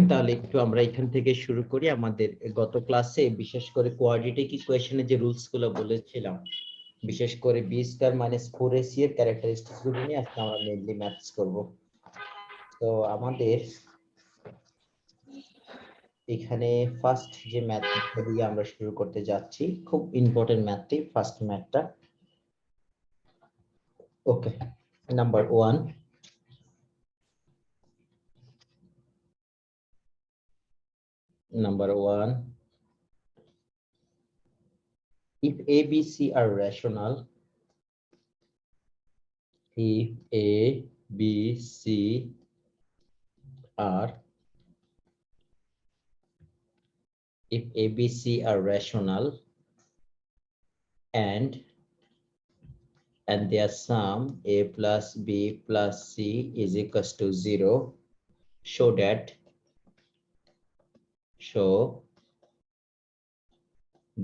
তাহলে একটু আমরা এখান থেকে শুরু করি। আমাদের গত ক্লাসে বিশেষ করে কোয়াড্রেটিক ইকুয়েশনের যে রুলস গুলো বলেছিলাম, বিশেষ করে বি স্কয়ার মাইনাস 4ac এর ক্যারেক্টারিস্টিক্স গুলো নিয়ে আজকে আমরা মেইনলি ম্যাথস করব। তো আমাদের এখানে ফার্স্ট যে ম্যাথটা দিয়ে আমরা শুরু করতে যাচ্ছি, খুব ইম্পর্টেন্ট ম্যাথটি, ফার্স্ট ম্যাথটা। ওকে, number 1, number 1, if A, B, C are rational, if A, B, C are, if A, B, C are rational and their sum A plus B plus C is equals to 0, show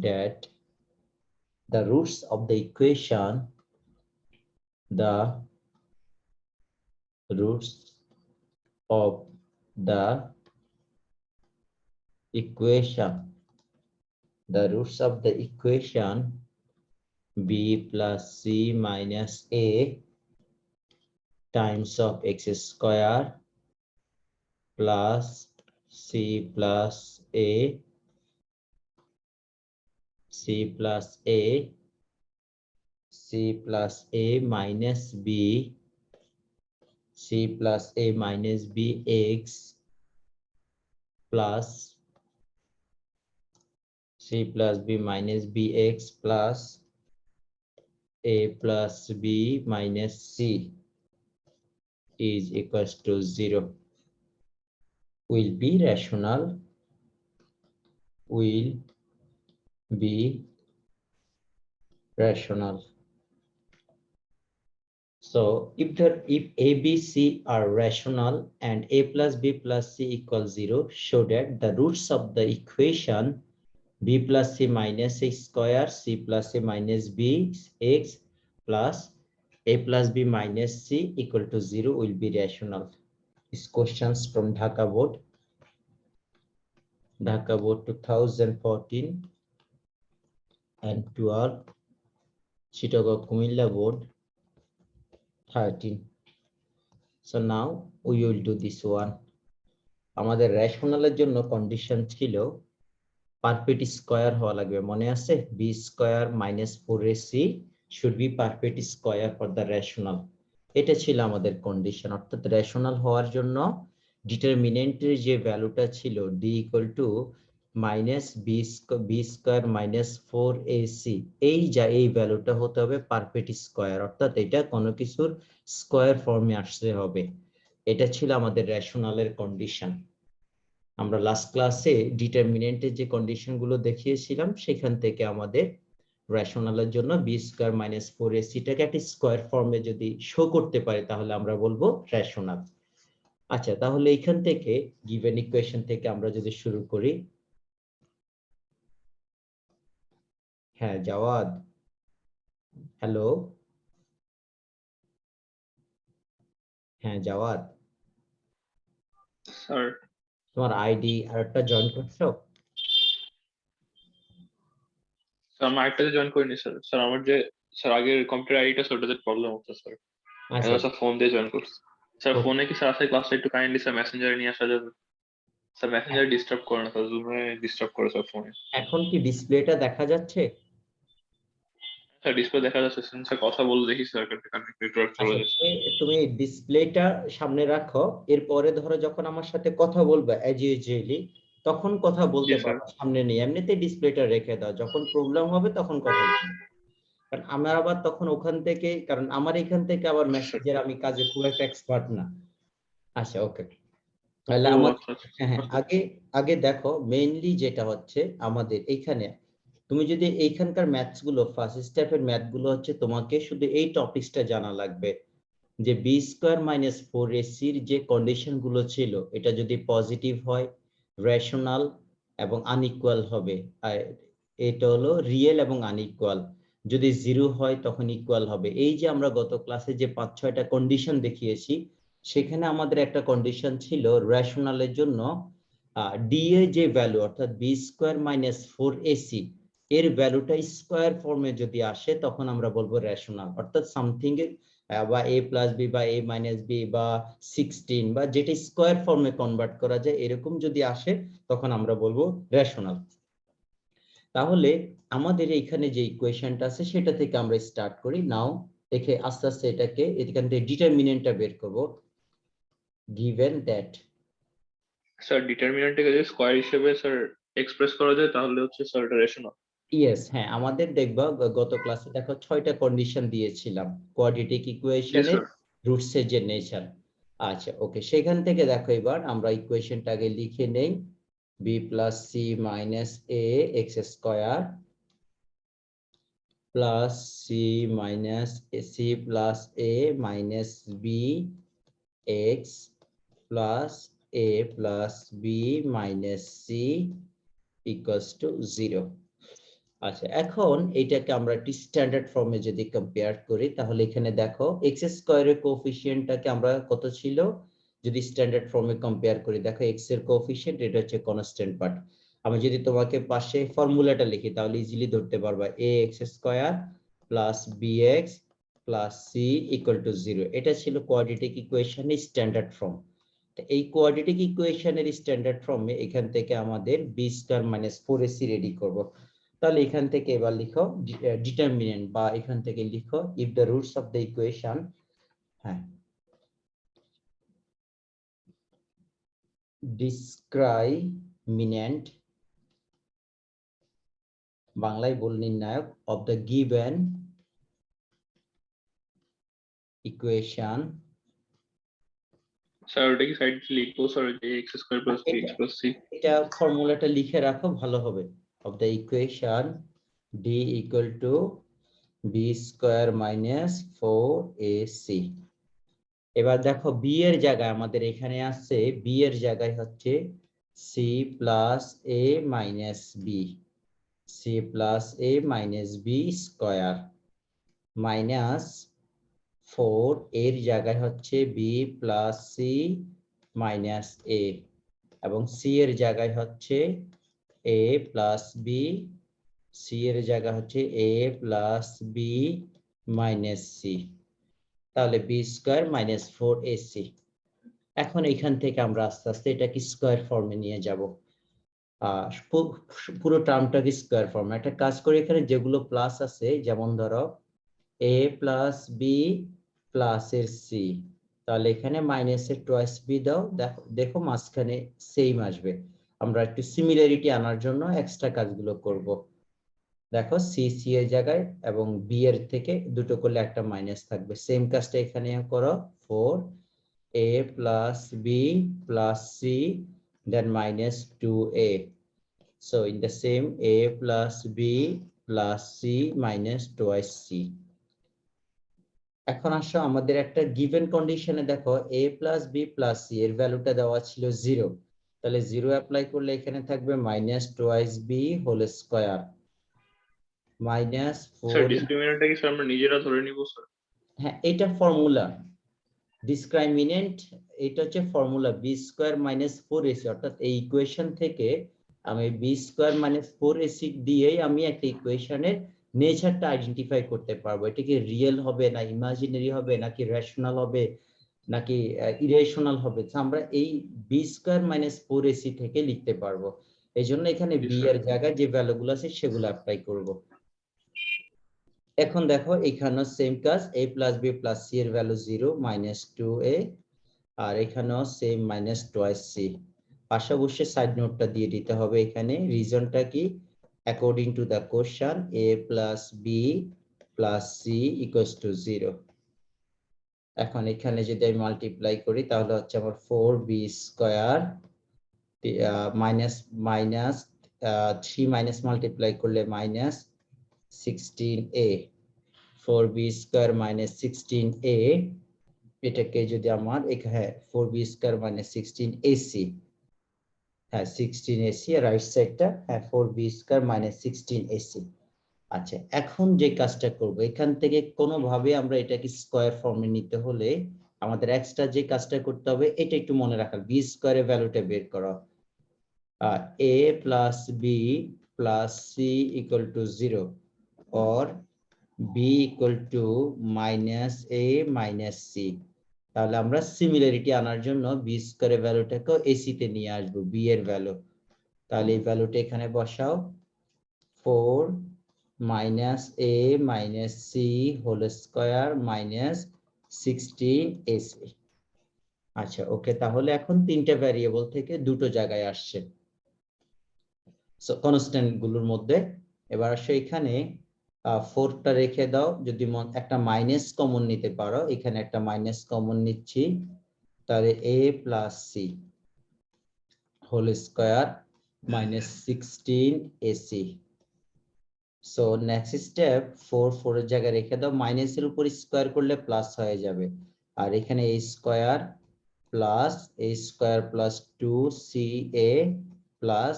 that the roots of the equation, the roots of the equation B plus C minus A times of x square plus C plus A minus B x plus C plus B minus bx plus A plus B minus C is equals to 0 will be rational, So if A, B, C are rational and A plus B plus C equals 0, show that the roots of the equation B plus C minus x square C plus C minus B x plus A plus B minus C equal to 0 will be rational. These questions from Dhaka Board 2014 and 12, Chittagong Kumilla Board 13. So now we will do this one. আমাদের রেশনালের জন্য condition ছিল perfect square হওয়া লাগবে, মনে আছে? b square minus 4ac should be perfect square for the rational. এটা ছিল আমাদের কন্ডিশন, অর্থাৎ রেশনাল হওয়ার জন্য ডিটারমিনেন্টের যে ভ্যালুটা ছিল d equal two minus b square minus 4ac, এই ভ্যালুটা হতে হবে পারফেক্ট স্কয়ার, অর্থাৎ এটা কোনো কিছুর স্কয়ার ফর্মে আসতে হবে। এটা ছিল আমাদের রেশনালের কন্ডিশন। আমরা লাস্ট ক্লাসে ডিটারমিনেন্টের যে কন্ডিশন গুলো দেখিয়েছিলাম, সেখান থেকে আমাদের রেশনালের জন্য বি স্কয়ার মাইনাস 4ac টাকে একটা স্কয়ার ফর্মে যদি শো করতে পারে তাহলে আমরা বলবো রেশনাল। আচ্ছা, তাহলে এখান থেকে গিভেন ইকুয়েশন থেকে আমরা যদি শুরু করি। হ্যাঁ জাওয়াদ, হ্যালো। হ্যাঁ জাওয়াদ, স্যার তোমার আইডি আর একটা জয়েন করছো? আমি আরেকটাতে জয়েন করিনি স্যার। স্যার আমার যে আগের কম্পিউটার আইডিটা ওটাতে প্রবলেম হচ্ছে স্যার। আচ্ছা, স্যার ফোন দিয়ে জয়েন করছি। স্যার ফোনে কি স্যার আসলে ক্লাসটা একটু কাইন্ডলি স্যার মেসেঞ্জারে নিয়ে আসা যাবে? স্যার মেসেঞ্জারে ডিস্টার্ব করে না স্যার, জুমে ডিস্টার্ব করে স্যার ফোনে। এখন কি ডিসপ্লেটা দেখা যাচ্ছে? স্যার ডিসপ্লে দেখা যাচ্ছে স্যার, কথা বলে দেখি স্যার নেটওয়ার্ক চলে যাচ্ছে। তুমি ডিসপ্লেটা সামনে রাখো, এরপরে ধরো যখন আমার সাথে কথা বলবে অ্যাজ ইউজুয়ালি, তখন কথা বলতে পারো, সামনে নেই, এমনিতেই ডিসপ্লেটা রেখে দাও, যখন প্রবলেম হবে তখন কথা বলবে। কারণ আমার আবার তখন ওখান থেকে, কারণ আমার এখান থেকে আবার মেসেজের আমি কাজে খুব একটা এক্সপার্ট না। আচ্ছা ওকে, তাহলে আমার হ্যাঁ আগে দেখো মেইনলি যেটা হচ্ছে আমাদের এইখানে, তুমি যদি এইখানকার ম্যাথস গুলো ফার্স্ট স্টেপের ম্যাথ গুলো হচ্ছে, তোমাকে শুধু এই টপিকসটা জানা লাগবে যে বি স্কয়ার মাইনাস 4ac এর যে কন্ডিশন গুলো ছিল, এটা যদি পজিটিভ হয় রেশনাল এবং আনইকুয়াল হবে, আর এটা হলো রিয়েল এবং আনইকুয়াল, যদি জিরো হয় তখন ইকুয়াল হবে। এই যে আমরা গত ক্লাসে যে 5-6টা কন্ডিশন দেখিয়েছি, সেখানে আমাদের একটা কন্ডিশন ছিল রেশনালের জন্য ডি এর যে ভ্যালু অর্থাৎ বি স্কোয়ার মাইনাস 4ac এর ভ্যালুটা স্কোয়ার ফর্মে যদি আসে তখন আমরা বলবো রেশনাল, অর্থাৎ সামথিং এর বা a প্লাস বি বা a মাইনাস বি বা 16 বা যেটা স্কোয়ার ফর্মে কনভার্ট করা যায় এরকম যদি আসে তখন আমরা বলবো রেশনাল। তাহলে আমাদের এখানে যে ইকুয়েশনটা আছে সেটা থেকে আমরা স্টার্ট করি। নাও দেখে আস্তে আস্তে এটাকে এখান থেকে ডিটারমিনেন্টটা বের করব। গিভেন দ্যাট, স্যার ডিটারমিনেন্টটাকে যদি স্কয়ার হিসেবে স্যার এক্সপ্রেস করা যায় তাহলে হচ্ছে স্যার এটা রেশনাল। ইয়েস, হ্যাঁ, আমাদের দেখবা গত ক্লাসে দেখো 6টা কন্ডিশন দিয়েছিলাম কোয়াড্রেটিক জি ইকুয়েশনের স্যার। রুটস এর যে নেচার। আচ্ছা, ওকে, সেখান থেকে দেখো এবার আমরা ইকুয়েশনটাকে লিখে নেই। B plus C minus A x square plus C minus C plus A minus B x plus A plus B minus C equals to 0। আচ্ছা, এখন এটাকে আমরা একটি স্ট্যান্ডার্ড ফর্মে যদি কম্পেয়ার করি তাহলে এখানে দেখো এক্স স্কোয়ারের কোএফিসিয়েন্টটাকে আমরা কত ছিল, যদি স্ট্যান্ডার্ড ফর্মে কম্পেয়ার করি দেখো এক্স এর কোএফিসিয়েন্ট এটা হচ্ছে কনস্ট্যান্ট পার্ট। আমি যদি তোমাকে পাশে ফর্মুলাটা লিখি তাহলে ইজিলি ধরতে পারবা a x square plus B x plus c equal to 0। এটা ছিল কোয়াড্রেটিক ইকুয়েশনের স্ট্যান্ডার্ড ফর্ম। এই কোয়াড্রেটিক ইকুয়েশনের স্ট্যান্ডার্ড ফর্মে এখান থেকে আমাদের B square minus 4ac ready করব। তাহলে এখান থেকে এবার লিখো ডিটারমিনেন্ট, বা এখান থেকে লিখো if the roots of the equation, হ্যাঁ, ডিসক্রাইমিনেন্ট বাংলায় বল নির্ণায়ক of the given equation. Sir ওটা কি সাইড লিখবো স্যার যে X square plus B x plus C? এটা ফর্মুলাটা লিখে রাখো ভালো হবে। Of the equation D equal to B square minus 4ac। এবার দেখো বি এর জায়গায় আমাদের এখানে আছে, বি এর জায়গায় হচ্ছে C plus A minus B, C plus A minus B square minus 4 এর জায়গায় হচ্ছে বি প্লাস সি মাইনাস এ, এবং সি এর জায়গায় হচ্ছে এ প্লাস বি, সি এর জায়গা হচ্ছে এ প্লাস বি মাইনাস সি, তাহলে বি স্কয়ার মাইনাস 4ac। এখন এখান থেকে আমরা আস্তে আস্তে এটাকে স্কয়ার ফর্মে নিয়ে যাব। পুরো টার্মটাকে স্কয়ার ফর্ম। একটা কাজ করে এখানে যেগুলো প্লাস আছে যেমন ধরো এ প্লাস বি প্লাস এর সি, তাহলে এখানে মাইনাস এর টুয়াইস বি দাও, দেখো দেখো মাঝখানে সেম আসবে। আমরা একটু সিমিলারিটি আনার জন্য এক্সট্রা কাজগুলো করব। দেখো সি সি এর জায়গায় এবং বি এর থেকে দুটো করলে একটা মাইনাস থাকবে, সেম কাজটা এখানে করো। 4a plus b plus c then minus 2a, so in the same a plus b plus c minus twice c। এখন আসো আমাদের একটা গিভেন কন্ডিশনে দেখো a plus b plus c এর ভ্যালুটা দেওয়া ছিল 0, তাহলে 0 অ্যাপ্লাই করলে এখানে থাকবে minus twice B whole square minus sir 4। ডিসক্রিমিনেন্টটা কি স্যার আমরা নিজেরা ধরে নিব স্যার? হ্যাঁ, এটা ফর্মুলা ডিসক্রাইমিনেন্ট, এটা হচ্ছে formula B square minus 4ac, অর্থাৎ এই ইকুয়েশন থেকে আমি বি স্কয়ার মাইনাস 4ac দিয়েই আমি একটা ইকুয়েশনের নেচারটা আইডেন্টিফাই করতে পারবো, এটা কি রিয়েল হবে না ইমাজিনারি হবে নাকি রেশনাল হবে নাকি ইরেশনাল হবে, আমরা এই বি স্কয়ার মাইনাস 4ac থেকে লিখতে পারবো। এই জন্য এখানে জি বি স্যার। এর জায়গায় যে ভ্যালুগুলো আছে সেগুলো অ্যাপ্লাই করব। এখন দেখো এখানে সেম কাজ, a plus B plus C এর ভ্যালু 0 মাইনাস 2a, আর এখানেও সেম মাইনাস টুয়াইস সি। পাশে অবশ্যই সাইড নোটটা দিয়ে দিতে হবে, এখানে রিজনটা কি according to the question a plus B plus C equals to 0। এখন এখানে যদি আমি মাল্টিপ্লাই করি তাহলে হচ্ছে আমার 4b square minus minus 3 minus multiply করলে minus 16a, 4b square minus 16a, এটাকে যদি আমার হ্যাঁ 4b স্কয়ার মাইনাস 16ac, হ্যাঁ 16ac রাইট সাইডটা, হ্যাঁ 4b স্কয়ার মাইনাস 16ac। আচ্ছা, এখন যে কাজটা করব এখান থেকে কোনোভাবে আমরা এটাকে স্কয়ার ফর্মে নিতে হলে আমাদের এক্সট্রা যে কাজটা করতে হবে এটা একটু মনে রাখার, বি স্কয়ারের ভ্যালুটা বের করা। a plus b plus c equal to 0 or b equal to minus a minus c, তাহলে আমরা সিমিলারিটি আনার জন্য বি স্কয়ারের ভ্যালুটাকে এসি তে নিয়ে আসবো, বি এর ভ্যালু। তাহলে এই ভ্যালুটা এখানে বসাও, 4 minus a minus c whole square minus 16 ac। আচ্ছা ওকে, তাহলে এখন তিনটা ভ্যারিয়েবল থেকে দুটো জায়গায় আসছে, সো কনস্ট্যান্ট গুলোর মধ্যে। এবার আসো এখানে 4টা রেখে দাও, যদি একটা মাইনাস কমন নিতে পারো, এখানে একটা মাইনাস কমন নিচ্ছি, তাহলে a plus c whole square minus 16 ac। So next step, 4 এর জায়গায় রেখে দাও, মাইনাসের উপর স্কয়ার করলে প্লাস হয়ে যাবে, আর এখানে a square plus 2ca plus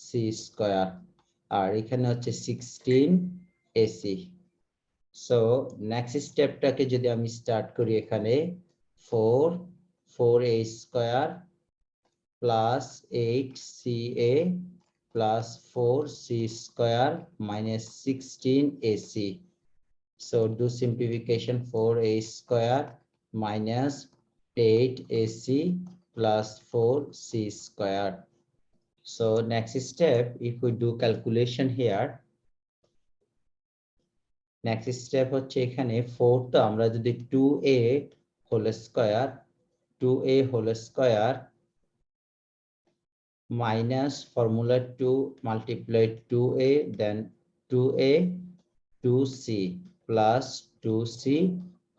c square, আর এখানে হচ্ছে 16 ac। সো নেক্সট স্টেপটাকে যদি আমি স্টার্ট করি, এখানে 4a square plus 8ca plus 4c square minus 16 ac. So do simplification, 4a square minus 8ac plus 4c square. So next step, if we do calculation here, next step হচ্ছে এখানে 4 তো আমরা যদি 2a whole square minus formula 2 multiply 2a, then 2a 2c plus 2c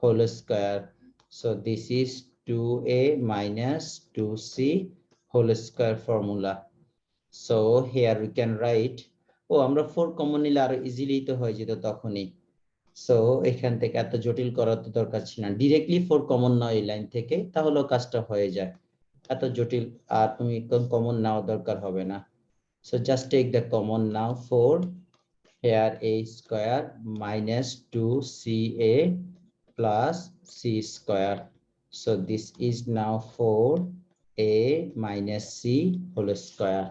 whole square. So this is 2a minus 2c whole square formula. So here we can write, আমরা 4 common নিলে আরো easily তো হয়ে যেত তখনই। সো এখান থেকে এত জটিল করার তো দরকার ছিল না, ডিরেক্টলি 4 কমন নাও এই লাইন থেকে, তাহলেও কাজটা হয়ে যায়, এত জটিল আর তুমি কমন নাও দরকার হবে না। So just take the common নাও, 4 here a square minus 2ca plus c square. So this is now 4a minus c whole square.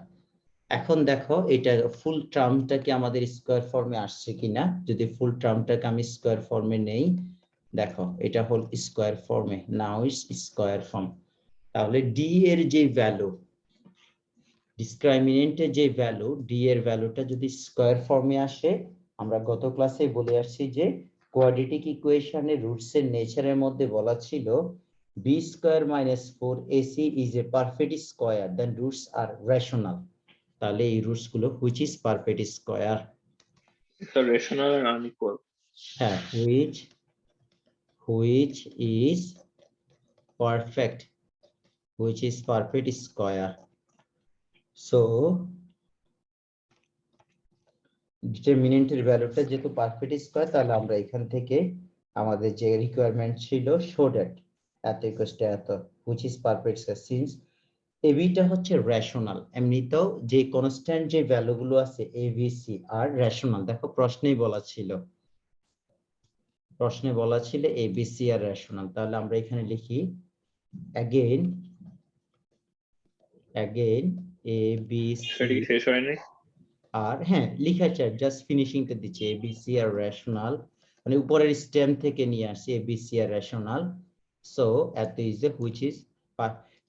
এখন দেখো এটা ফুল টার্মটা কি আমাদের স্কয়ার ফর্মে আসছে কিনা, যদি ফুল টার্মটাকে আমি স্কয়ার ফর্মে নেই, দেখো এটা হল স্কয়ার ফর্মে, নাও ইটস স্কয়ার ফর্ম। তাহলে ডি এর যে ভ্যালু, ডিসক্রিমিনেন্টের যে ভ্যালু, ডি এর ভ্যালুটা যদি স্কয়ার ফর্মে আসে, আমরা গত ক্লাসে বলে আসছি যে কোয়াড্রেটিক ইকুয়েশনের রুটস এর নেচারের মধ্যে বলা ছিল b square minus 4ac is a perfect square, then roots are rational. তাহলে এই রুটস গুলো which is perfect square, So rational and unequal. হ্যাঁ which is perfect square. So ডিটারমিনেন্টের ভ্যালুটা যেহেতু পারফেক্ট স্কয়ার, তাহলে আমরা এখান থেকে আমাদের যে রিকোয়ারমেন্ট ছিল শো দ্যাট এত ইকুয়ালস টু এত which is perfect square, since এবিটা হচ্ছে রেশনাল, এমনিতেও যে কনস্ট্যান্ট যে ভ্যালুগুলো আছে A B C R rational. দেখো প্রশ্নে বলা ছিল A B C R rational, তাহলে আমরা এখানে লিখি again এ বি সি শেষ হয়নি আর, হ্যাঁ লিখা আছে, জাস্ট ফিনিশিং টা দিচ্ছি, A B C R rational, মানে উপরের স্টেম থেকে নিয়ে আসছি A B C R rational. So এত ইজ এ হুইচ ইজ,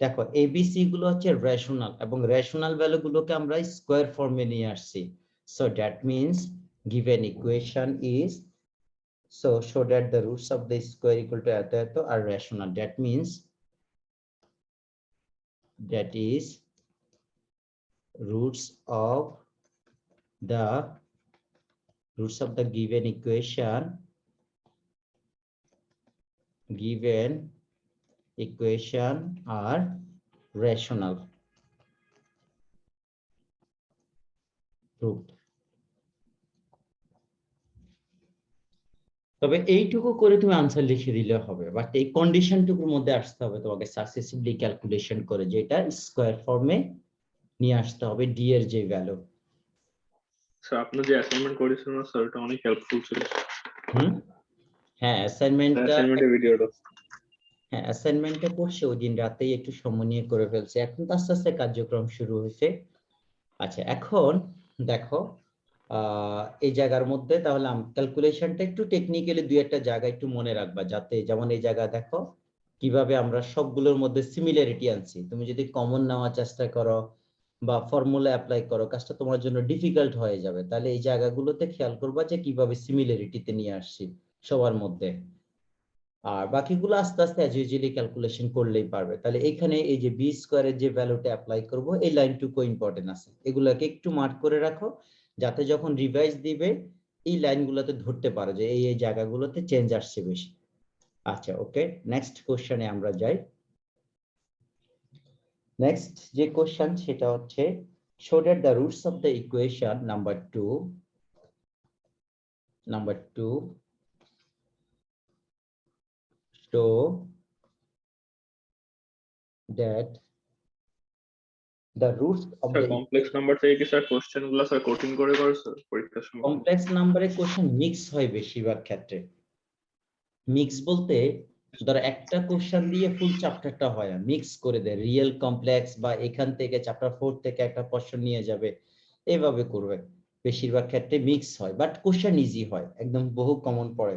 দেখো এবিসি গুলো হচ্ছে রেশনাল এবং রেশনাল ভ্যালু গুলোকে আমরা স্কয়ার ফর্মে নিয়ে আসছি। So that means given equation is, so show that the roots of the square equal to eto are rational, that means that is roots of the given equation are rational root। তবে এইটুকু করে তুমি answer লিখে দিলে হবে, but এই কন্ডিশনটুকুর মধ্যে আসতে হবে তোমাকে সাকসেসিভলি ক্যালকুলেশন করে, যেটা স্কয়ার ফর্মে নিয়ে আসতে হবে ডি এর যে ভ্যালু। স্যার আপনি যে অ্যাসাইনমেন্ট করেছিলেন স্যার এটা অনেক হেল্পফুল ছিল। হ্যাঁ অ্যাসাইনমেন্টটা ভিডিওটা, হ্যাঁ অ্যাসাইনমেন্টটা করছে ওই দিন রাতেই একটু সময় নিয়ে করে ফেলছে, এখন তো আস্তে আস্তে কার্যক্রম শুরু হয়েছে। আচ্ছা, এখন দেখো এই জায়গার মধ্যে তাহলে ক্যালকুলেশনটা একটু টেকনিক্যালি দুই একটা জায়গা একটু মনে রাখবা, যাতে যেমন এই জায়গা দেখো কিভাবে আমরা সবগুলোর মধ্যে সিমিলারিটি আনছি। তুমি যদি কমন নেওয়ার চেষ্টা করো বা ফর্মুলা অ্যাপ্লাই করো, কাজটা তোমার জন্য ডিফিকাল্ট হয়ে যাবে। তাহলে এই জায়গাগুলোতে খেয়াল করবা যে কিভাবে সিমিলারিটিতে নিয়ে আসছি সবার মধ্যে, আর বাকিগুলো আস্তে আস্তে অ্যাজ ইউজুয়ালি ক্যালকুলেশন করলেই পারবে। তাহলে এখানে এই যে বি স্কোয়ারের যে ভ্যালুটা অ্যাপ্লাই করব, এই লাইনটুকু ইম্পর্টেন্ট আছে, এগুলাকে একটু মার্ক করে রাখো যাতে যখন রিভাইজ দিবে এই লাইনগুলোতে ধরতে পারো যে এই এই জায়গাগুলোতে চেঞ্জ আসছে বেশি। আচ্ছা, ওকে, নেক্সট কোশ্চেনে আমরা যাই। নেক্সট যে কোশ্চেন সেটা হচ্ছে show that the roots of the equation number 2 show that the roots of sir the complex number থেকে কি স্যার কোশ্চেন গুলো স্যার কঠিন করে স্যার পরীক্ষার সময়? কমপ্লেক্স নাম্বারের কোশ্চেন মিক্স হয় বেশিরভাগ ক্ষেত্রে। মিক্স বলতে ধরো একটা কোশ্চেন দিয়ে ফুল চ্যাপ্টারটা হয় না, মিক্স করে দেয়, রিয়েল কমপ্লেক্স বা এখান থেকে চ্যাপ্টার 4 থেকে একটা কোশ্চেন নিয়ে যাবে, এইভাবে করবে। বেশিরভাগ ক্ষেত্রে মিক্স হয়, বাট কোশ্চেন ইজি হয়, একদম বহু কমন পড়ে।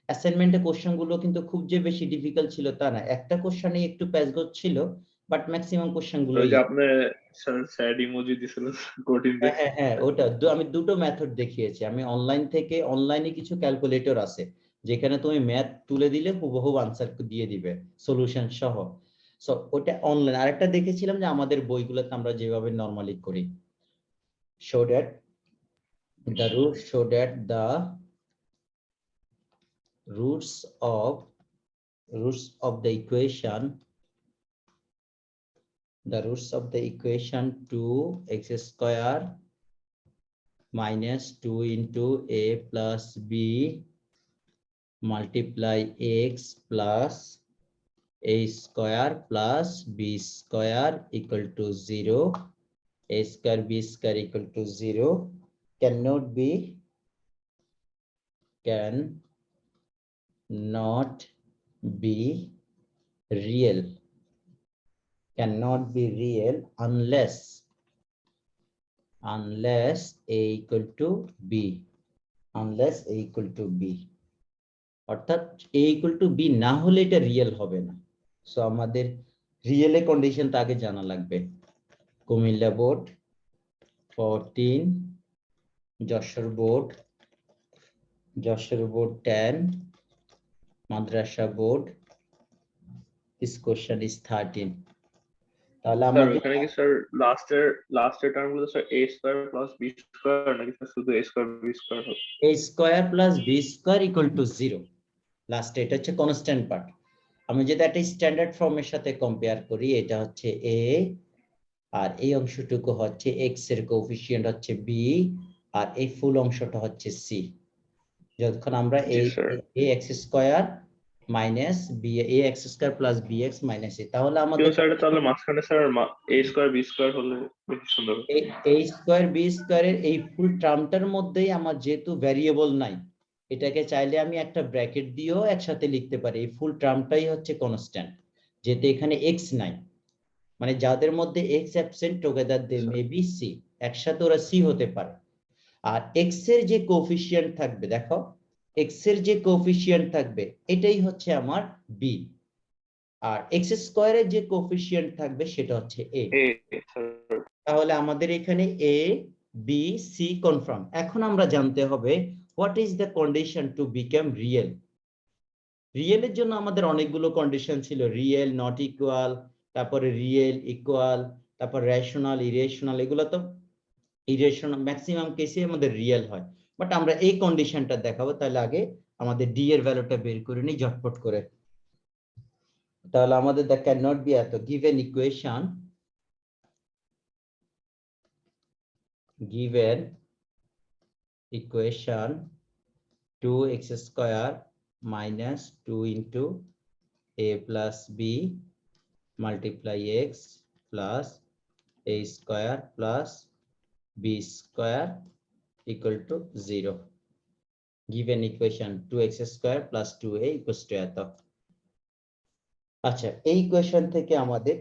অ্যাসাইনমেন্টে কোশ্চেন গুলো কিন্তু খুব যে বেশি ডিফিকাল্ট ছিল তা না, একটা কোশ্চেনে একটু প্যাচগোছ ছিল, বাট ম্যাক্সিমাম কোশ্চেন গুলো ওই যে আপনি স্যার স্যাড ইমোজি দিছিলেন কঠিন হ্যাঁ দেখে। হ্যাঁ হ্যাঁ, ওটা আমি দুটো মেথড দেখিয়েছি। আমি অনলাইনে কিছু ক্যালকুলেটর আছে যেখানে তুমি ম্যাথ তুলে দিলে হুবহু আনসার দিয়ে দিবে সলিউশন সহ। সো ওটা অনলাইন। আরেকটা দেখেছিলাম যে আমাদের বইগুলোতে আমরা যেভাবে নরমালি করি, show that the roots of the equation 2x square minus 2 into a plus b multiply x plus a square plus b square equal to 0, a square b square equal to 0 cannot be real unless a equal to b, অর্থাৎ a equal to b না হলে এটা real হবে না। So আমাদের রিয়েলে কন্ডিশনটা আগে জানা লাগবে। Comilla board 14, Jessore board 10, Madrasa board this question is 13। তাহলে স্যার আমাদের ওখানে কি স্যার লাস্টের টার্ম গুলো sir a square plus b square নাকি স্যার শুধু a স্কয়ার b স্কয়ার হবে? a square plus b square equal to 0, লাস্টে এটা হচ্ছে কনস্ট্যান্ট পার্ট। আমি যদি একটা স্ট্যান্ডার্ড ফর্মের সাথে কম্পেয়ার করি, এটা হচ্ছে a আর এই অংশটুকু হচ্ছে x এর কোএফিসিয়েন্ট হচ্ছে b আর এই ফুল অংশটা হচ্ছে c। যখন আমরা জি এই sir. ax square minus b ax square plus bx minus a, তাহলে আমাদের কিন্তু স্যার এটা তাহলে মাঝখানে sir a square b square হলে বেশি সুন্দর হতো। এই স্কয়ার বি স্কয়ারের এই ফুল টার্মটার মধ্যেই আমার যেহেতু ভ্যারিয়েবল নাই, এটাকে চাইলে আমি একটা ব্র্যাকেট দিয়েও একসাথে লিখতে পারি। এই ফুল টার্মটাই হচ্ছে কনস্ট্যান্ট, যেহেতু এখানে এক্স নাই, মানে যাদের মধ্যে X absent together they may be C, একসাথে ওরা সি হতে পারে। আর এক্স এর যে কোএফিসিয়েন্ট থাকবে, দেখো এক্স এর যে কোএফিসিয়েন্ট থাকবে এটাই হচ্ছে আমার বি, আর এক্স স্কয়ারের যে কোএফিসিয়েন্ট থাকবে সেটা হচ্ছে এ। তাহলে আমাদের এখানে এ বি সি কনফার্ম। এখন আমরা জানতে হবে what is the condition to become real. রিয়েলের জন্য আমাদের অনেকগুলো কন্ডিশন ছিল, রিয়েল, নট ইকুয়াল, তারপরে রিয়েল, ইকুয়াল, তারপর রেশনাল, ইরেশনাল। এগুলো তো ইরেশনাল ম্যাক্সিমাম কেসে আমাদের রিয়েল হয়, বাট আমরা এই কন্ডিশনটা দেখাবো। তাহলে আগে আমাদের ডি এর ভ্যালুটা বের করে নিই ঝটপট করে। তাহলে আমাদের দ্য ক্যান নট বি এত given equation equation 2x square minus 2 into a plus b multiply x plus a square plus b square equal to 0. Given equation 2x square plus 2a equals to এত। আচ্ছা, এই equation থেকে আমাদের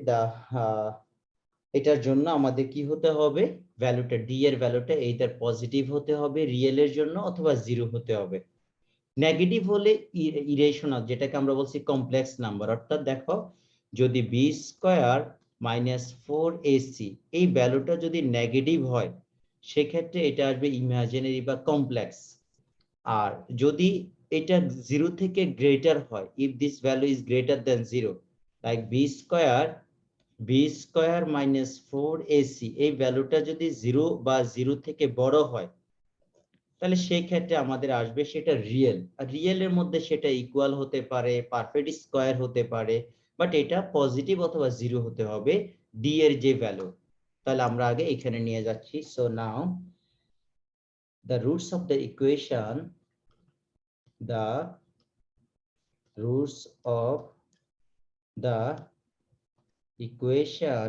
এটার জন্য আমাদের কি হতে হবে, ভ্যালুটা ডি এর ভ্যালুটা এইটার পজিটিভ হতে হবে রিয়েলের জন্য, অথবা 0 হতে হবে। নেগেটিভ হলে ইরেশনাল, যেটাকে আমরা বলছি কমপ্লেক্স নাম্বার। অর্থাৎ দেখো, যদি বি স্কয়ার মাইনাস 4ac এই ভ্যালুটা যদি নেগেটিভ হয়, সেক্ষেত্রে এটা আসবে ইমাজিনারি বা কমপ্লেক্স। আর যদি এটা 0 থেকে গ্রেটার হয়, if this value is greater then 0, like B square minus 4ac এই ভ্যালুটা যদি 0 বা 0 থেকে বড় হয়, তাহলে সেই ক্ষেত্রে আমাদের আসবে সেটা রিয়েল। আর রিয়েলের মধ্যে সেটা ইকুয়াল হতে পারে, পারফেক্ট স্কয়ার হতে পারে, বাট এটা পজিটিভ অথবা 0 হতে হবে ডি এর যে ভ্যালু। তাহলে আমরা আগে এখানে নিয়ে যাচ্ছি। So now the roots of the equation, the roots of the equation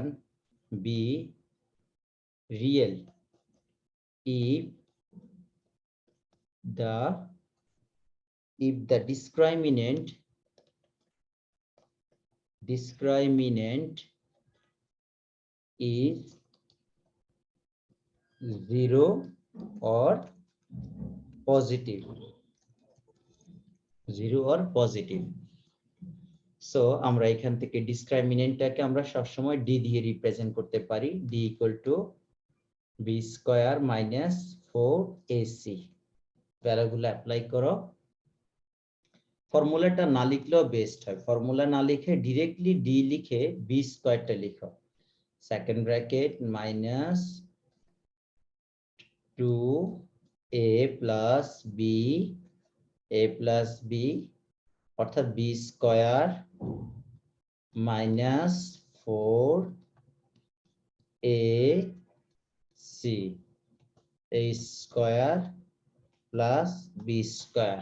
be real if the discriminant is 0 or positive, 0 or positive. So আমরা এখান থেকে ডিসক্রিমিনেন্টটাকে আমরা সবসময় ডি দিয়ে রিপ্রেজেন্ট করতে পারি, D equal to B square minus 4ac। প্যারাগুলো apply করো। ফর্মুলাটা না লিখলেও বেস্ট হয়, ফর্মুলা না লিখে ডিরেক্টলি ডি লিখে বি স্কয়ারটা লিখো। Second bracket minus 2a plus B অর্থাৎ B square minus 4ac a square plus B square.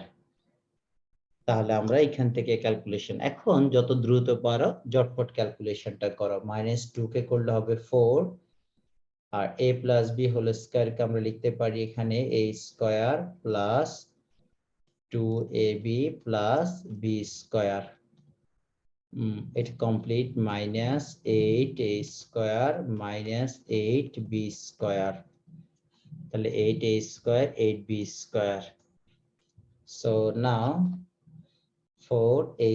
তাহলে আমরা এখান থেকে ক্যালকুলেশন এখন যত দ্রুত পারো ঝটপট ক্যালকুলেশনটা করো। -2 কে করলে হবে 4, আর a প্লাস বি হোল স্কয়ারকে আমরা লিখতে পারি এখানে a square plus 2ab plus B square. এটা complete -8a square minus 8b square. তাহলে 8a square 8b square. So now 4a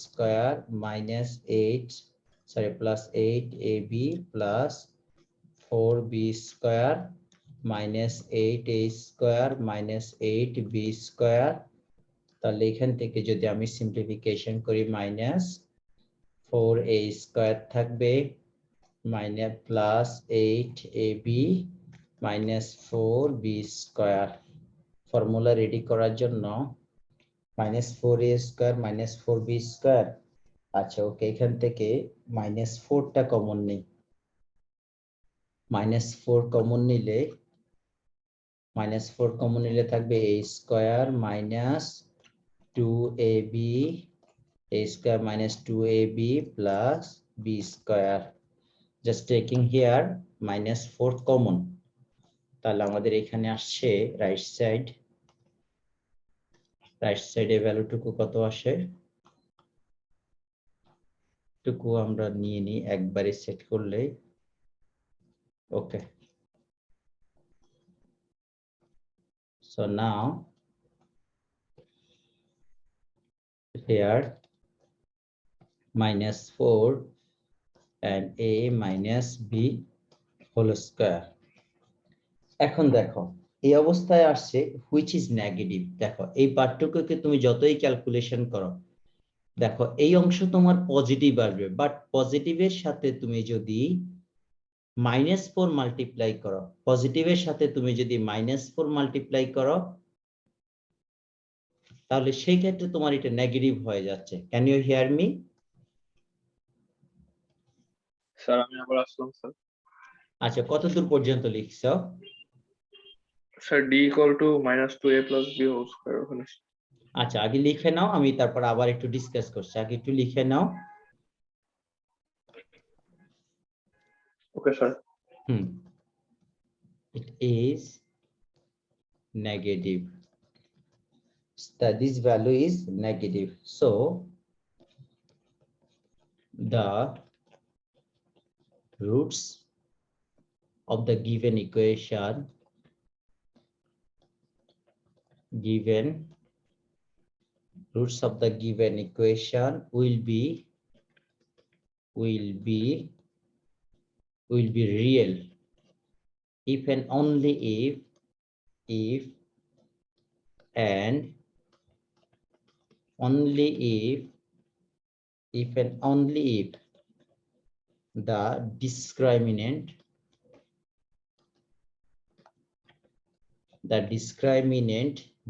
square minus 8 plus 8ab plus 4b square minus 8a square minus 8b square। তাহলে এখান থেকে যদি আমি simplification করি minus 4a square থাকবে minus plus 8ab minus 4b square. Formula ready করার জন্য -4a square minus 4b square. আচ্ছা ওকে, এখান থেকে -4টা কমন নেই। -4 কমন নিলে থাকবে a square minus 2ab a square minus 2ab plus b square. Just taking here -4 common. তাহলে আমাদের এখানে আসছে রাইট সাইডে ভ্যালুটুকু কত আসে, টুকু আমরা নিয়ে নিই একবারে সেট করলে। ওকে, so now here -4 and a minus b whole square। এখন দেখো এই অবস্থায় আসছে হুইচ ইজ নেগেটিভ। দেখো এই পার্টটুকুকে তুমি যতই ক্যালকুলেশন করো, দেখো এই অংশ তোমার পজিটিভ আসবে, বাট পজিটিভের সাথে তুমি যদি -4 মাল্টিপ্লাই করো, পজিটিভের সাথে তুমি যদি -4 মাল্টিপ্লাই করো, তাহলে সেই ক্ষেত্রে তোমার এটা নেগেটিভ হয়ে যাচ্ছে। Can you hear me? Sir আমি আবার আসলাম স্যার। আচ্ছা কতদূর পর্যন্ত লিখছো? Sir d equal to -2a plus b whole square ওখানে। আচ্ছা আগে লিখে নাও, আমি তারপর আবার একটু ডিসকাস করছি। আগে একটু লিখে নাও। Okay sir. It is negative. That this value is negative. So the roots of the given equation roots of the given equation will be real if and only if and only if and only if the discriminant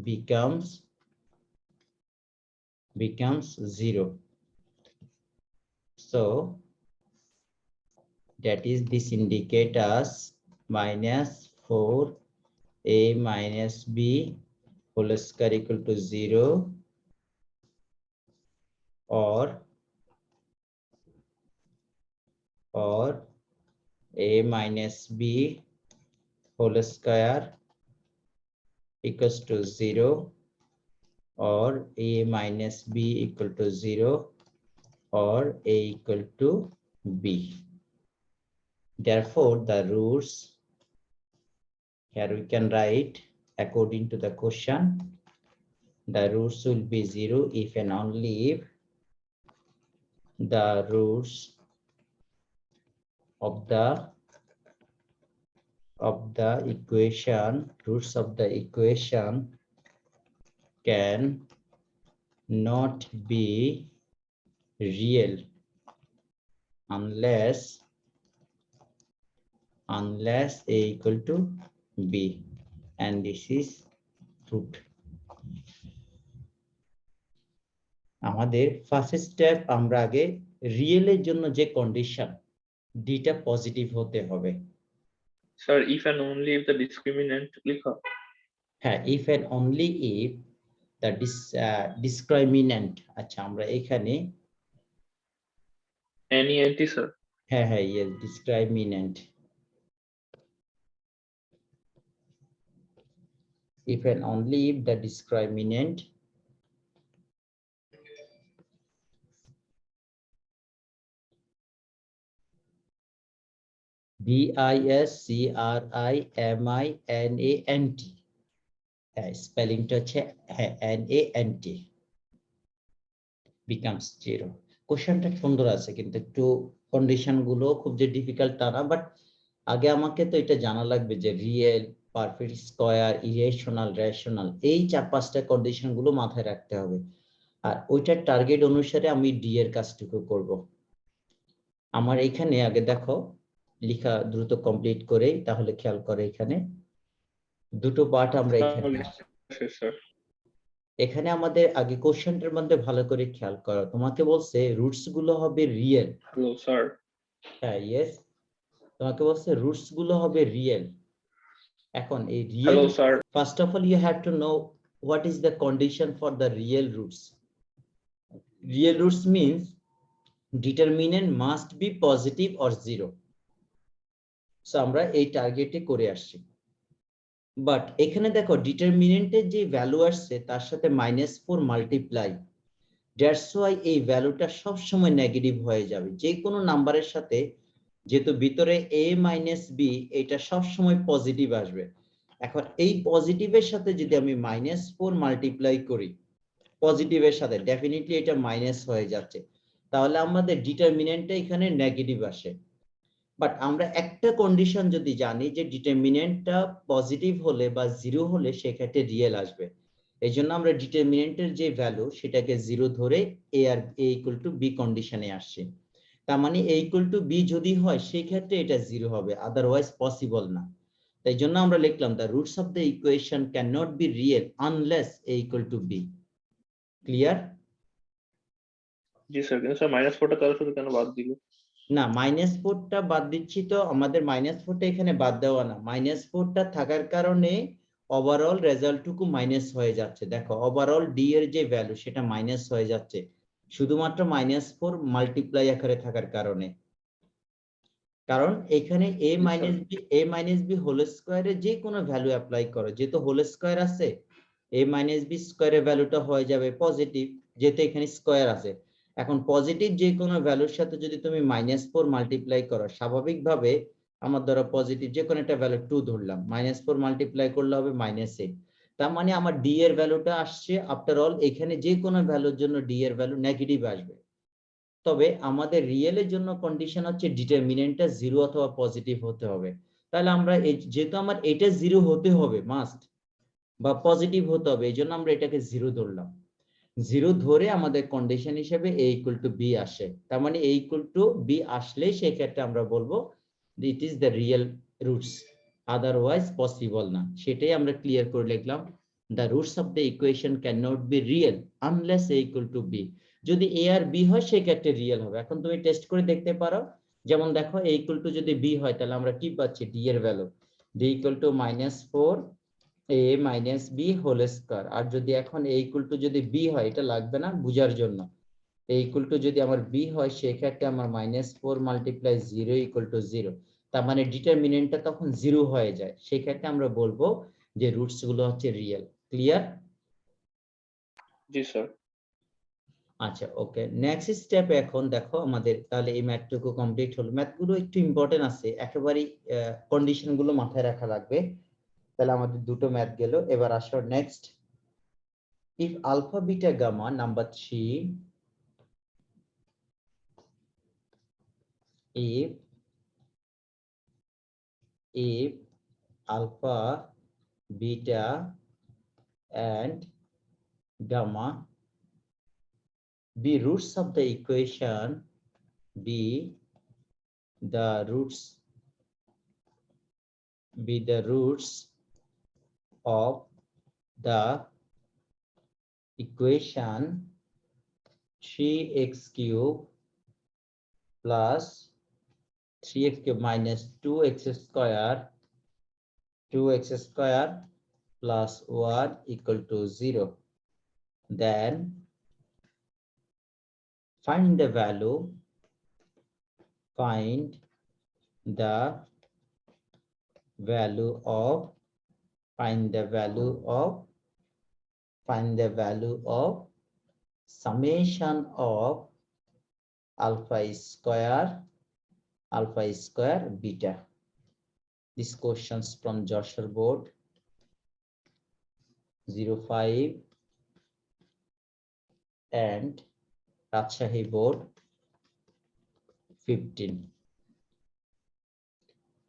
becomes 0. So that is, this indicates us minus 4a minus b whole square equal to 0, or a minus b whole square equals to 0, or a minus b equal to 0, or a equal to b. Therefore, the roots, here we can write according to the question, the roots will be 0 if and only if the roots of the equation can not be real unless a equal to b, and this is root. আমাদের first step, আমরা আগে রিয়েলের জন্য যে condition ডিটা positive হতে হবে। Sir if and only if the discriminant লিখা? হ্যাঁ, if and only if the discriminant, আচ্ছা আমরা এখানে NENT স্যার? হ্যাঁ yes, discriminant, if and only if the discriminant discriminant, স্পেলিংটা হচ্ছে NANT, becomes 0. কোশ্চেনটা সুন্দর আছে, কিন্তু একটু কন্ডিশন গুলো খুব যে ডিফিকাল্ট তা না, বাট আগে আমাকে তো এটা জানা লাগবে যে real, perfect square, irrational, rational, এই 4-5টা কন্ডিশন গুলো মাথায় রাখতে হবে, আর ওইটার টার্গেট অনুসারে আমি ডি এর কাজটুকু করব। আমার এখানে আগে দেখো লেখা দ্রুত কমপ্লিট করে, তাহলে খেয়াল করে এখানে দুটো পার্ট আমরা এখানে আমাদের আগে কোশ্চেনটার মধ্যে ভালো করে খেয়াল করো, তোমাকে বলছে রুটস গুলো হবে রিয়েল। Hello sir. হ্যাঁ ইয়েস, তোমাকে বলছে রুটস গুলো হবে রিয়েল। এখন এই real, hello sir, first of all you have to know what is the condition for the real roots. Real roots means determinant must be positive or 0। So আমরা এই টার্গেটে করে আসছি, বাট এখানে দেখো ডিটারমিনেন্টের যে ভ্যালু আসছে তার সাথে -4 মাল্টিপ্লাই, দ্যাটস ওয়াই এই ভ্যালুটা সব সময় নেগেটিভ হয়ে যাবে যে কোনো নাম্বারের সাথে, যেহেতু ভিতরে a - b, এটা সব সময় পজিটিভ আসবে। এখন এই পজিটিভের সাথে যদি আমি -4 মাল্টিপ্লাই করি পজিটিভের সাথে, ডেফিনেটলি এটা মাইনাস হয়ে যাচ্ছে, তাহলে আমাদের ডিটারমিনেন্টটা এখানে নেগেটিভ আসে। বাট আমরা একটা কন্ডিশন যদি জানি যে ডিটারমিনেন্টটা পজিটিভ হলে বা 0 হলে সেক্ষেত্রে রিয়েল আসবে, এই জন্য আমরা ডিটারমিনেন্টের যে ভ্যালু সেটাকে 0 ধরে a আর a ইকুয়াল টু b কন্ডিশনে আসছি। তার মানে a ইকুয়াল টু b যদি হয় সেই ক্ষেত্রে এটা 0 হবে, আদারওয়াইজ পসিবল না। তাই জন্য আমরা লিখলাম the roots of the equation cannot be real unless a equal to b। Clear? G sir, কিন্তু স্যার -4টা তার সাথে কেন বাদ দিল? না, -4টা বাদ দিচ্ছি তো, আমাদের -4টা এখানে বাদ দেওয়া না, -4টা থাকার কারণে ওভারঅল রেজাল্টটুকু মাইনাস হয়ে যাচ্ছে। দেখো ওভারঅল ডি এর যে ভ্যালু সেটা মাইনাস হয়ে যাচ্ছে শুধুমাত্র -4 মাল্টিপ্লাই আকারে থাকার কারণে। কারণ এখানে a - b হোল স্কয়ারে যে কোনো ভ্যালু অ্যাপ্লাই করো, যেহেতু হোল স্কয়ার আছে a - b স্কয়ারের ভ্যালুটা হয়ে যাবে পজিটিভ, যেহেতু এখানে স্কয়ার আছে। এখন পজিটিভ যে কোনো ভ্যালুর সাথে যদি তুমি -4 মাল্টিপ্লাই করো, স্বাভাবিকভাবে আমার ধরো পজিটিভ যে কোনো একটা ভ্যালু 2 ধরলাম, -4 মাল্টিপ্লাই করলে হবে -8। তার মানে আমার ডি এর ভ্যালুটা আসছে, আফটার অল এখানে যে কোনো ভ্যালুর জন্য ডি এর ভ্যালু নেগেটিভ আসবে। তবে আমাদের রিয়েলের জন্য কন্ডিশন হচ্ছে ডিটারমিনেন্টটা 0 অথবা পজিটিভ হতে হবে। তাহলে আমরা যেহেতু আমার এটা 0 হতে হবে মাস্ট, বা পজিটিভ হতে হবে, এই জন্য আমরা এটাকে 0 ধরলাম। 0 ধরে আমাদের কন্ডিশন হিসেবে a ইকুয়াল টু বি আসে। তার মানে a ইকুয়াল টু বি আসলে সেই ক্ষেত্রে আমরা বলবো it is the real roots, otherwise possible না। সেটাই আমরা ক্লিয়ার করে লিখলাম, the roots of the equation cannot be real unless a equal to B. যদি a আর b হয় সেই ক্ষেত্রে রিয়েল হবে। এখন তুমি টেস্ট করে দেখতে পারো, যেমন দেখো a ইকুয়াল টু যদি b হয় তাহলে আমরা কি পাচ্ছি, d এর value d equal to -4 a minus B whole square. আর যদি এখন a ইকুয়াল টু যদি b হয়, এটা লাগবে না বুঝার জন্য, a ইকুয়াল টু যদি আমার b হয় সেক্ষেত্রে আমার -4 মাল্টিপ্লাই 0 ইকুয়াল টু 0। তার মানে ডিটারমিনেন্টটা তখন 0 হয়ে যায়। সেক্ষেত্রে আমরা বলবো যে রুটস গুলো হচ্ছে রিয়েল। ক্লিয়ার? জি স্যার। আচ্ছা, ওকে, নেক্সট স্টেপ। এখন দেখো আমাদের তাহলে এই ম্যাথটুকু কমপ্লিট হলো। ম্যাথগুলো একটু ইম্পর্টেন্ট আছে, একেবারেই কন্ডিশন গুলো মাথায় রাখা লাগবে। তাহলে আমাদের দুটো ম্যাথ গেল। এবার আসো next. If alpha, beta, gamma, number 3, if alpha, beta, and gamma be roots of the equation, be the roots of the equation 3x cube plus 3x cube minus 2x square plus 1 equal to 0, then find the value of summation of alpha square beta. These questions from Joshua board 05 and Rajshahi board 15.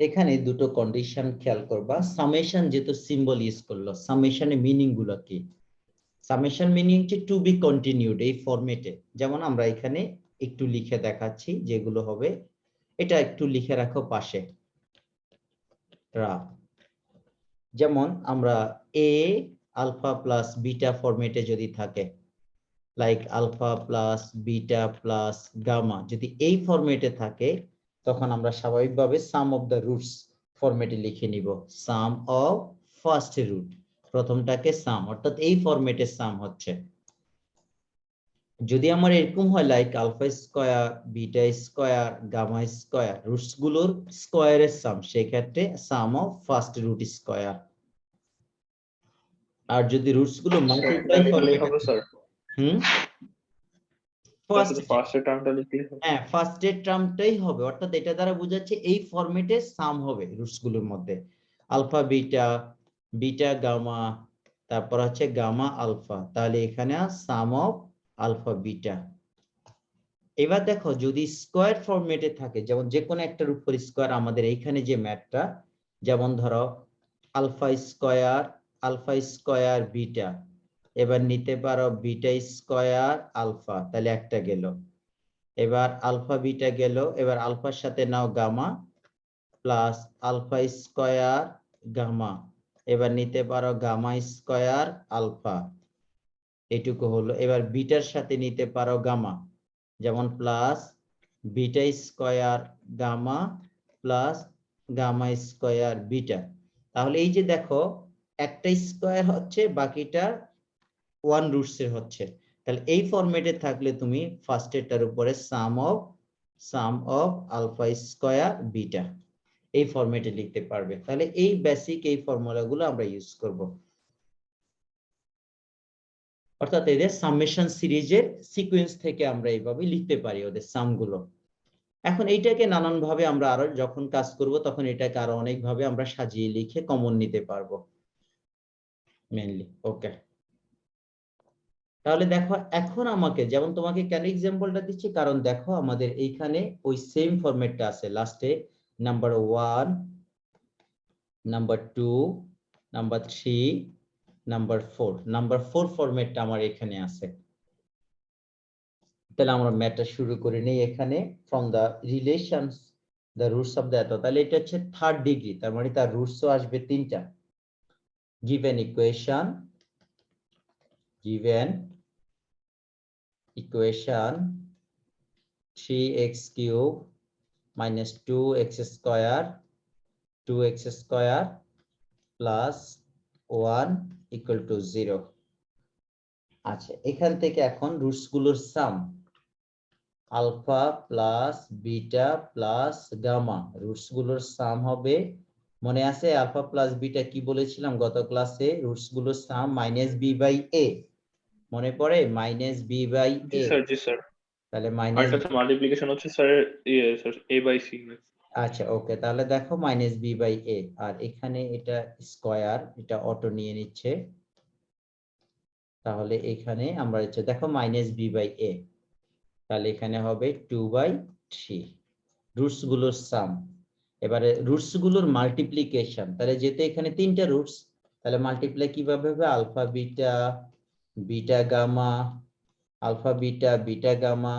এখানে দুটো condition খেয়াল করবা। Summation যেহেতু symbol use করলো, সামেশনের meaning গুলো কি? Summation meaning হচ্ছে two be continued, এই ফরম্যাটে। যেমন আমরা এখানে একটু লিখে দেখাচ্ছি যেগুলো হবে, এটা একটু লিখে রাখো পাশে। যেমন আমরা এ আলফা প্লাস বিটা ফরম্যাটে যদি থাকে, like alpha plus beta plus gamma, যদি এই ফরম্যাটে থাকে তখন আমরা স্বাভাবিকভাবে সাম অফ দ্য রুটস ফরম্যাটে লিখে নিব। সাম অফ ফার্স্ট রুট, প্রথমটাকে সাম, অর্থাৎ এই ফরম্যাটে সাম হচ্ছে। যদি আমার এরকম হয় like alpha square, beta square, gamma square, roots গুলোর স্কয়ারের সাম, সেই ক্ষেত্রে sum of first root square. আর যদি রুটস গুলো মাল্টিপ্লাই হবে স্যার, ফার্স্টের টার্মটা লিখলে হবে। হ্যাঁ, ফার্স্টের টার্মটাই হবে, অর্থাৎ এটা দ্বারা বোঝাচ্ছে এই ফরম্যাটে সাম হবে রুটস গুলোর মধ্যে। আলফা বিটা, বিটা গামা, তারপর হচ্ছে গামা আলফা, তাহলে এখানে সাম অফ আলফা বিটা। এবার দেখো যদি স্কয়ার ফরম্যাটে থাকে, যেমন যে কোনো একটার উপর স্কয়ার, আমাদের এইখানে যে ম্যাথটা, যেমন ধরো আলফা স্কয়ার বিটা, এবার নিতে পারো বিটা স্কয়ার আলফা, তাহলে একটা গেল। এবার আলফা বিটা গেল, এবার আলফার সাথে নাও gamma plus alpha square gamma, এবার নিতে পারো গামা স্কয়ার আলফা, এটুকু হলো। এবার বিটার সাথে নিতে পারো গামা, যেমন plus beta square gamma plus gamma square beta. তাহলে এই যে দেখো একটা স্কয়ার হচ্ছে, বাকিটা ওয়ান রুটস এর হচ্ছে। তাহলে এই ফরম্যাটে থাকলে তুমি ফার্স্টেরটার উপরে সাম অফ আলফা স্কয়ার বিটা এই ফরম্যাটে লিখতে পারবে। তাহলে এই বেসিক এই ফর্মুলাগুলো আমরা ইউজ করব। অর্থাৎ এদের সামেশন সিরিজের সিকোয়েন্স থেকে আমরা এইভাবে লিখতে পারি ওদের সামগুলো। এখন এইটাকে নানান ভাবে আমরা আরো যখন কাজ করব তখন এটাকে আরো অনেক ভাবে আমরা সাজিয়ে লিখে কমন নিতে পারবো মেইনলি। ওকে, তাহলে দেখো এখন আমাকে যেমন তোমাকে কেন এক্সাম্পলটা দিচ্ছি, কারণ দেখো আমাদের এইখানে ওই সেম ফরম্যাটটা আছে, লাস্টে number 1, number 2, number 3, number 4, number 4 ফরম্যাটটা আমার এখানে আছে। তাহলে আমরা ম্যাথটা শুরু করে নেই এখানে from the relations the roots of the এত, তাহলে এটা হচ্ছে 3rd ডিগ্রি, তার মানে তার রুটসও আসবে 3টা। given equation 3x cube minus 2x square 2x square plus 1 equal to 0। আচ্ছা, এখান থেকে এখন রুটস গুলোর sum alpha plus beta plus gamma, roots গুলোর সাম হবে, মনে আছে আলফা প্লাস বিটা কি বলেছিলাম গত ক্লাসে, রুটস গুলোর sum minus B by A, মনে পড়ে মাইনাস বি বাই জি এ, স্যার, জি স্যার। তাহলে আর মাইনাস, এটা মাল্টিপ্লিকেশন হচ্ছে sir sir a by c। আচ্ছা ওকে, তাহলে দেখো মাইনাস বি বাই এ, আর এখানে এটা স্কয়ার, এটা অটো নিয়ে নিচ্ছে, তাহলে এখানে আমরা হচ্ছে দেখো মাইনাস বি বাই এ, তাহলে এখানে হবে 2/3 রুটস গুলোর সাম। এবারে রুটস গুলোর মাল্টিপ্লিকেশন, তাহলে যেহেতু এখানে 3টা রুটস, তাহলে মাল্টিপ্লাই কিভাবে হবে, alpha beta beta gamma, alpha beta beta gamma,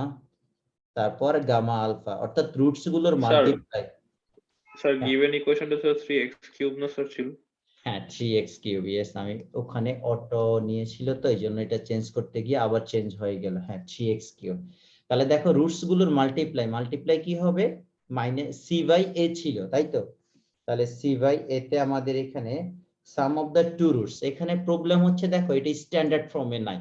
তারপর গামা আলফা, অর্থাৎ রুটস গুলোর স্যার, মাল্টিপ্লাই। স্যার গিভেন ইকুয়েশনটা স্যার 3x কিউব না স্যার ছিল? হ্যাঁ 3x কিউব, ইয়েস, আমি ওখানে অটো নিয়েছিল তো এই জন্য এটা চেঞ্জ করতে গিয়ে আবার চেঞ্জ হয়ে গেল। হ্যাঁ 3x কিউব, তাহলে দেখো রুটস গুলোর মাল্টিপ্লাই, মাল্টিপ্লাই কি হবে, মাইনাস সি বাই এ ছিল তাই তো, তাহলে সি বাই এ তে আমাদের এখানে সাম অফ দ্য টু রুটস। এখানে প্রবলেম হচ্ছে দেখো এটা স্ট্যান্ডার্ড ফর্মে নাই,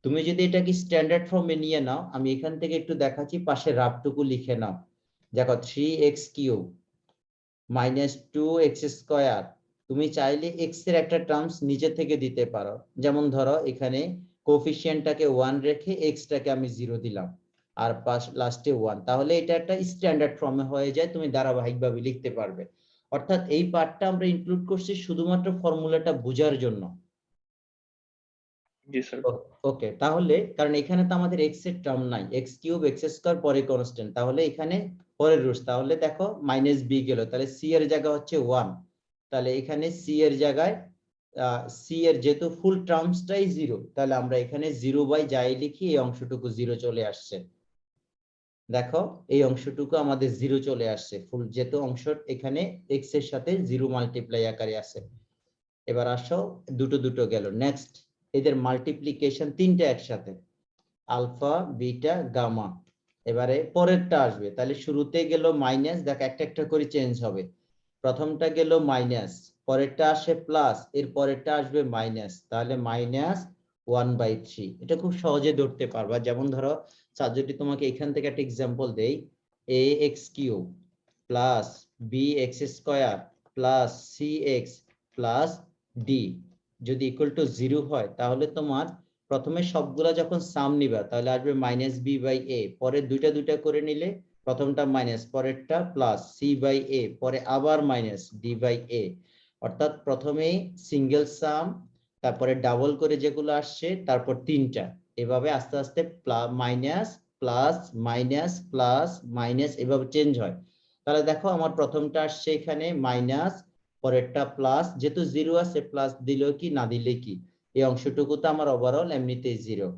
তুমি যদি এটাকে স্ট্যান্ডার্ড ফর্মে নিয়ে নাও, আমি এখান থেকে একটু দেখাচ্ছি, পাশে রাফটুকু লিখে নাও, দেখো 3x cube minus 2x square, তুমি চাইলে x এর একটা টার্মস নিচে থেকে দিতে পারো, যেমন ধরো এখানে কোফিশিয়েন্টটাকে 1 রেখে x টাকে আমি 0 দিলাম আর পাশ লাস্টে 1, তাহলে এটা একটা স্ট্যান্ডার্ড ফর্মে হয়ে যায়, তুমি ধারাবাহিকভাবে লিখতে পারবে। অর্থাৎ এই পার্টটা আমরা ইনক্লুড করছি শুধুমাত্র ফর্মুলাটা বোঝার জন্য। জি স্যার। ওকে, তাহলে কারণ এখানে তো আমাদের x এর টার্ম নাই, x কিউব x স্কয়ার পরে কনস্ট্যান্ট, তাহলে এখানে পরের রুটস, তাহলে দেখো মাইনাস বি গেল, তাহলে c এর জায়গা হচ্ছে 1, তাহলে এখানে c এর জায়গায় c এর যেহেতু ফুল টার্মসটাই 0, তাহলে আমরা এখানে 0 বাই যাই লিখি এই অংশটুকু 0 চলে আসছে, দেখো এই অংশটুকু আমাদের 0 চলে আসছে, ফুল যেহেতু অংশ এখানে x এর সাথে 0 মাল্টিপ্লাই আকারে আছে। এবার আসো দুটো দুটো গেল, নেক্সট এদের মাল্টিপ্লিকেশন 3টা একসাথে, আলফা বিটা গামা, এবারে পরেরটা আসবে, তাহলে শুরুতে গেল মাইনাস, দেখ একটা একটা করে চেঞ্জ হবে, প্রথমটা গেল মাইনাস, পরেরটা আসে প্লাস, এর পরেরটা আসবে মাইনাস, তাহলে মাইনাস 1/3, এটা খুব সহজে ধরতে পারবা। যেমন ধরো স্যার যদি তোমাকে এখান থেকে একটা এক্সাম্পল দেই, ax cube plus bx square plus cx plus d যদি ইকুয়াল টু 0 হয়, তাহলে তোমার প্রথমে সবগুলা যখন সাম নিবা তাহলে আসবে মাইনাস বি বাই এ, পরে দুইটা দুইটা করে নিলে প্রথমটা মাইনাস পরেরটা প্লাস সি বাই এ, পরে আবার মাইনাস ডি বাই এ, অর্থাৎ প্রথমেই সিঙ্গেল সাম, তারপরে ডাবল করে যেগুলো আসছে, তারপর 3টা, এভাবে আস্তে আস্তে minus plus minus plus minus এভাবে চেঞ্জ হয়। তাহলে দেখো আমার প্রথমটা আসছে এখানে মাইনাস, পরেরটা প্লাস, যেহেতু 0 আছে প্লাস দিলেও কি না দিলে কি, এই অংশটুকু তো আমার ওভারঅল এমনিতেই 0,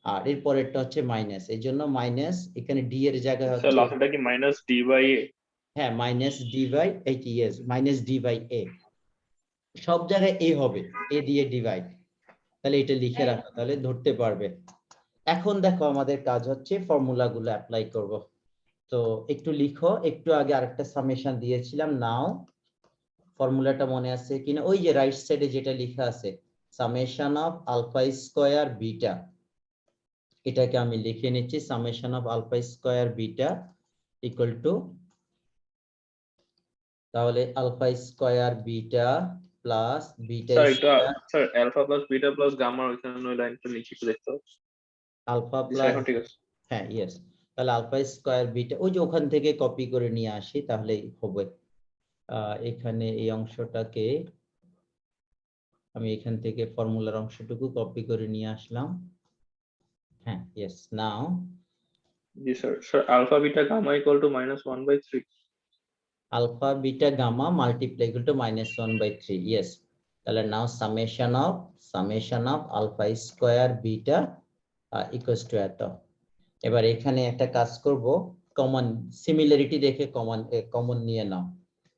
আর এর পরেরটা হচ্ছে মাইনাস, এই জন্য মাইনাস এখানে ডি এর জায়গায় স্যার হচ্ছে, লাস্টটা কি মাইনাস ডি বাই এ? হ্যাঁ minus D by eight, yes minus D by A, সব জায়গায় এ হবে, এ দিয়ে ডিভাইড, তাহলে এটা লিখে রাখো তাহলে ধরতে পারবে। এখন দেখো আমাদের কাজ হচ্ছে ফর্মুলা গুলো অ্যাপ্লাই করব, তো একটু লিখো, একটু আগে আরেকটা সামেশন দিয়েছিলাম, নাও ফর্মুলাটা মনে আছে কিনা, ওই যে রাইট সাইডে যেটা লেখা আছে summation of alpha square beta, এটাকে আমি লিখে নিচ্ছি, summation of alpha square beta equal to, তাহলে alpha square beta plus beta sir একটু square sir alpha plus beta plus gamma ওইখানে ওই লাইনটা নিচে একটু দেখতে হবে। আলফা জি স্যার প্লাস, এখন ঠিক আছে। হ্যাঁ ইয়েস, তাহলে আলফা স্কয়ার বিটা ওই যে ওখান থেকে কপি করে নিয়ে আসি তাহলেই হবে। এখানে এই অংশটাকে আমি এখান থেকে ফর্মুলার অংশটুকু কপি করে নিয়ে আসলাম। হ্যাঁ ইয়েস, নাও জি sir. Sir alpha beta gamma equal to -1/3। alpha beta gamma multiply equal to -1/3, yes, তাহলে now summation of alpha square beta equals to এত। এবার এখানে একটা কাজ করব, কমন সিমিলারিটি দেখে কমন নিয়ে নাও।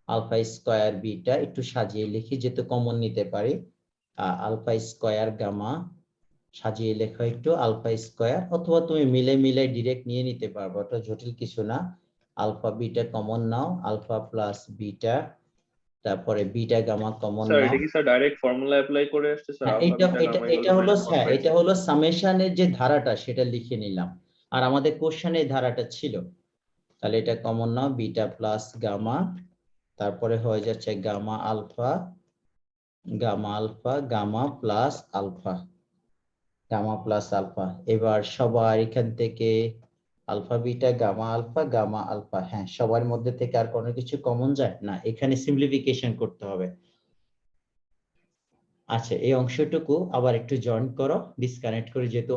আলফা স্কয়ার বিটা একটু সাজিয়ে লিখি যেহেতু কমন নিতে পারি। আলফা স্কয়ার গামা সাজিয়ে লেখো একটু, আলফা স্কয়ার, অথবা তুমি মিলে ডিরেক্ট নিয়ে নিতে পারবে, ওটা জটিল কিছু না। আলফা বিটা কমন নাও, আলফা প্লাস বিটা, তারপরে বিটা গামা কমন স্যার নাও। এটা কি স্যার ডাইরেক্ট ফর্মুলা অ্যাপ্লাই করে আসছে স্যার? হ্যাঁ, আলফা এটা বিটা এটা গামা ইকুয়াল এটা টু হলো, হ্যাঁ এটা -1/3। হলো সামেশনের যে ধারাটা সেটা লিখে নিলাম, আর আমাদের কোশ্চেনে এই ধারাটা ছিল। তাহলে এটা কমন নাও, বিটা প্লাস গামা, তারপরে হয়ে যাচ্ছে gamma alpha, gamma plus alpha, gamma plus alpha. এবার সবার এখান থেকে আলফা বিটা গামা আলফা, হ্যাঁ সবার মধ্যে থেকে আর কোনো কিছু কমন যায় না, এখানে সিম্পলিফিকেশন করতে হবে। আচ্ছা এই অংশটুকু আবার একটু জয়েন করো, ডিসকানেক্ট করে, যেহেতু